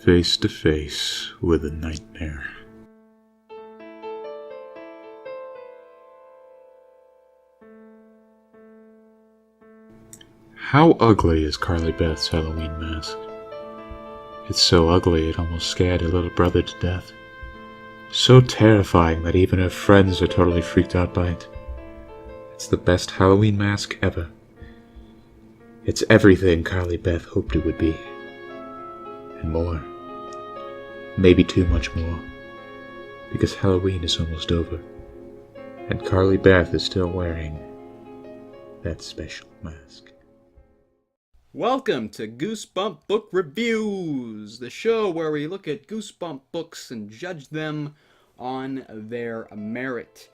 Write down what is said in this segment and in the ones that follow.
face to face with a nightmare. How ugly is Carly Beth's Halloween mask? It's so ugly it almost scared her little brother to death. So terrifying that even her friends are totally freaked out by it. It's the best Halloween mask ever. It's everything Carly Beth hoped it would be. And more. Maybe too much more. Because Halloween is almost over. And Carly Beth is still wearing that special mask. Welcome to Goosebump Book Reviews, the show where we look at Goosebump books and judge them on their merit.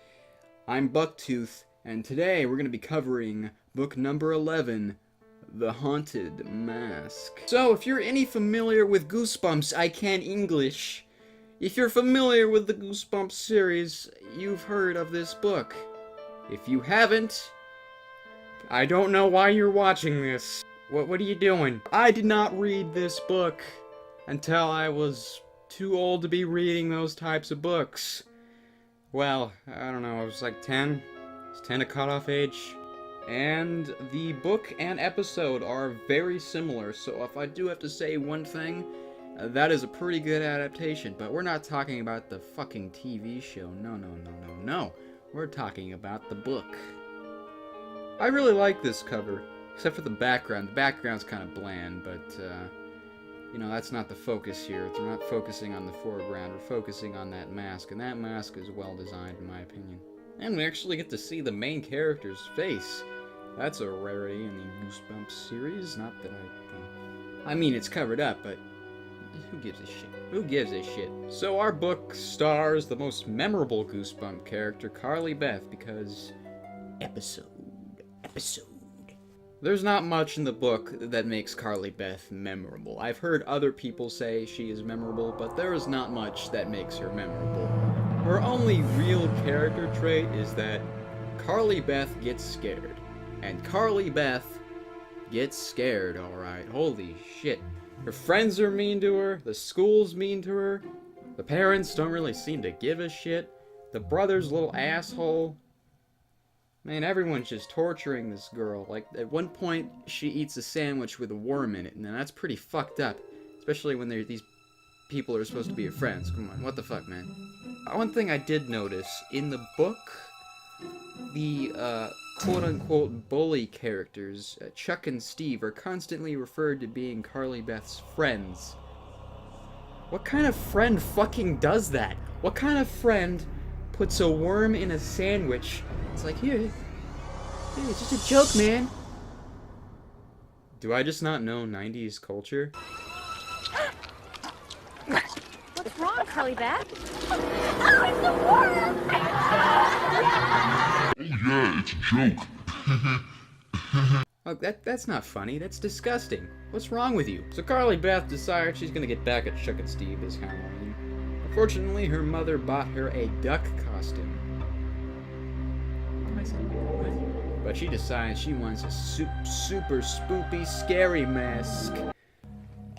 I'm Bucktooth, and today we're going to be covering book number 11, The Haunted Mask. So, if you're any familiar with Goosebumps, I can English. If you're familiar with the Goosebumps series, you've heard of this book. If you haven't, I don't know why you're watching this. What are you doing? I did not read this book until I was too old to be reading those types of books. Well, I don't know, I was like 10. Is 10 a cutoff age? And the book and episode are very similar, so if I do have to say one thing, that is a pretty good adaptation. But we're not talking about the fucking TV show. No. We're talking about the book. I really like this cover. Except for the background. The background's kind of bland, but, that's not the focus here. We're not focusing on the foreground. We're focusing on that mask, and that mask is well designed, in my opinion. And we actually get to see the main character's face. That's a rarity in the Goosebumps series. Not that I mean, it's covered up, but who gives a shit? Who gives a shit? So our book stars the most memorable Goosebump character, Carly Beth, because episode. There's not much in the book that makes Carly Beth memorable. I've heard other people say she is memorable, but there is not much that makes her memorable. Her only real character trait is that Carly Beth gets scared. And Carly Beth gets scared, alright. Holy shit. Her friends are mean to her, the school's mean to her, the parents don't really seem to give a shit, the brother's a little asshole. Man, everyone's just torturing this girl. Like, at one point, she eats a sandwich with a worm in it, and that's pretty fucked up. Especially when these people are supposed to be your friends. Come on, what the fuck, man? One thing I did notice, in the book, the, quote-unquote bully characters, Chuck and Steve, are constantly referred to being Carly Beth's friends. What kind of friend fucking does that? What kind of friend puts a worm in a sandwich? It's like, here, it's just a joke, man. Do I just not know 90s culture? What's wrong, Carly Beth? Oh, it's the worm! Oh yeah, it's a joke. Oh, that's not funny. That's disgusting. What's wrong with you? So Carly Beth decides she's gonna get back at Chuck and Steve this Halloween. Unfortunately, her mother bought her a duck costume. But she decides she wants a super spoopy, scary mask.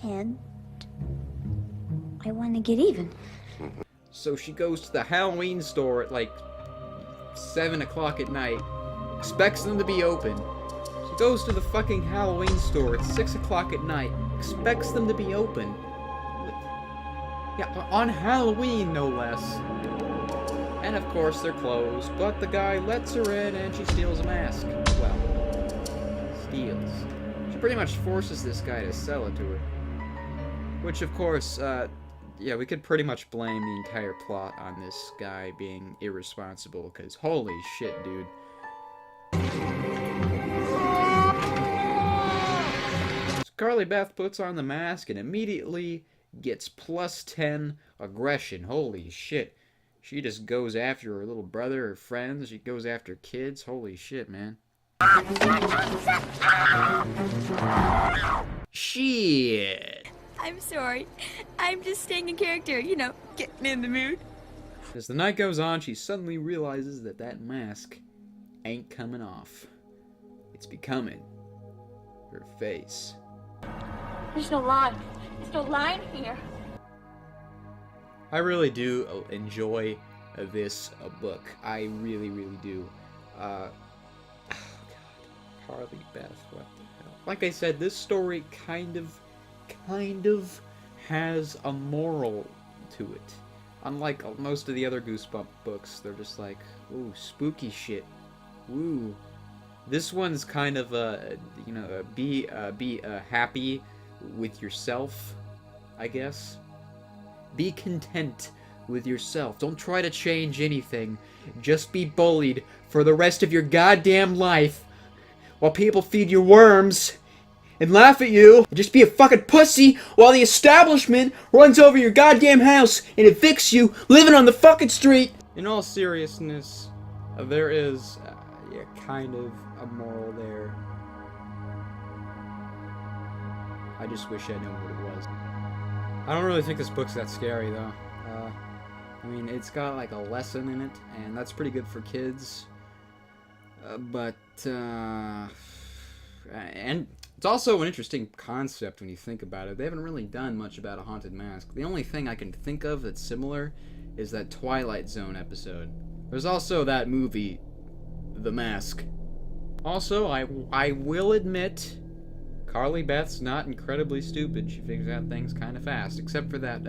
And I want to get even. So she goes to the Halloween store at like 7 o'clock at night, expects them to be open. She goes to the fucking Halloween store at 6 o'clock at night, expects them to be open. Yeah, on Halloween, no less. And of course they're closed, but the guy lets her in and she steals a mask. Well, steals. She pretty much forces this guy to sell it to her. Which of course, we could pretty much blame the entire plot on this guy being irresponsible, because holy shit, dude. So Carly Beth puts on the mask and immediately gets plus 10 aggression. Holy shit. She just goes after her little brother, her friends. She goes after kids. Holy shit, man. Shit. I'm sorry. I'm just staying in character, getting in the mood. As the night goes on, she suddenly realizes that mask ain't coming off. It's becoming her face. There's no line. There's no line here. I really do enjoy this book. I really, really do. Oh God, Carly Beth, what the hell? Like I said, this story kind of has a moral to it. Unlike most of the other Goosebump books, they're just like, ooh, spooky shit. Woo. This one's kind of be happy with yourself, I guess. Be content with yourself. Don't try to change anything. Just be bullied for the rest of your goddamn life while people feed you worms and laugh at you. And just be a fucking pussy while the establishment runs over your goddamn house and evicts you living on the fucking street. In all seriousness, there is kind of a moral there. I just wish I knew what it was. I don't really think this book's that scary, though. I mean, it's got like a lesson in it, and that's pretty good for kids. And it's also an interesting concept when you think about it. They haven't really done much about a haunted mask. The only thing I can think of that's similar is that Twilight Zone episode. There's also that movie, The Mask. Also, I will admit, Carly Beth's not incredibly stupid. She figures out things kind of fast, except for that,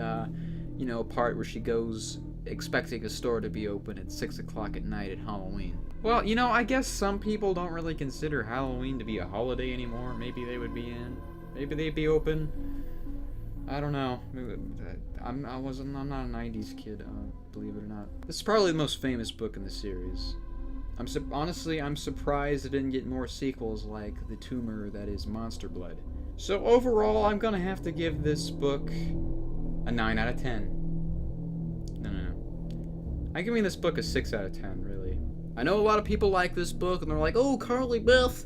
part where she goes expecting a store to be open at 6 o'clock at night at Halloween. Well, I guess some people don't really consider Halloween to be a holiday anymore. Maybe they would be in. Maybe they'd be open. I don't know. I'm not a 90s kid, believe it or not. This is probably the most famous book in the series. Honestly, I'm surprised it didn't get more sequels like The Tumor that is Monster Blood. So overall, I'm gonna have to give this book a 9 out of 10. No. I'm giving this book a 6 out of 10, really. I know a lot of people like this book, and they're like, oh, Carly Beth,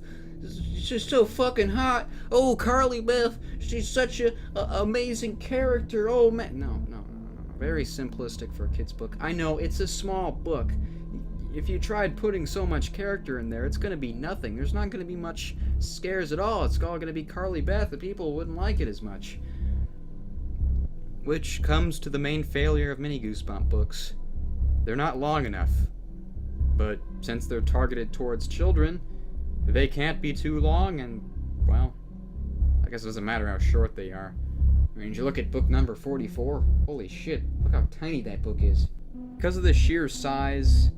she's so fucking hot. Oh, Carly Beth, she's such a amazing character. Oh, man. No. Very simplistic for a kid's book. I know, it's a small book. If you tried putting so much character in there, it's going to be nothing. There's not going to be much scares at all. It's all going to be Carly Beth, and people wouldn't like it as much. Which comes to the main failure of many Goosebump books. They're not long enough. But since they're targeted towards children, they can't be too long, and, well, I guess it doesn't matter how short they are. I mean, you look at book number 44, holy shit, look how tiny that book is. Because of the sheer size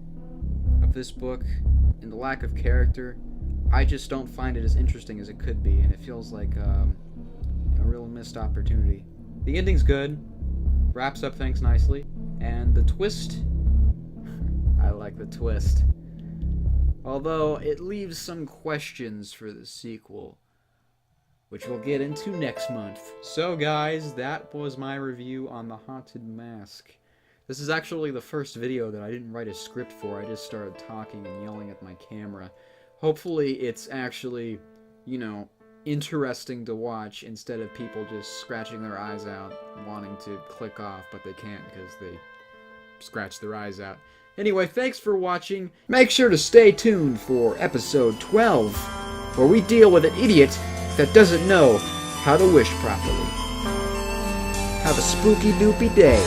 of this book and the lack of character, I just don't find it as interesting as it could be, and it feels like a real missed opportunity. The ending's good, wraps up things nicely, and the twist, I like the twist. Although it leaves some questions for the sequel, which we'll get into next month. So guys, that was my review on The Haunted Mask. This is actually the first video that I didn't write a script for. I just started talking and yelling at my camera. Hopefully it's actually, interesting to watch instead of people just scratching their eyes out, wanting to click off, but they can't because they scratch their eyes out. Anyway, thanks for watching. Make sure to stay tuned for episode 12, where we deal with an idiot that doesn't know how to wish properly. Have a spooky doopy day.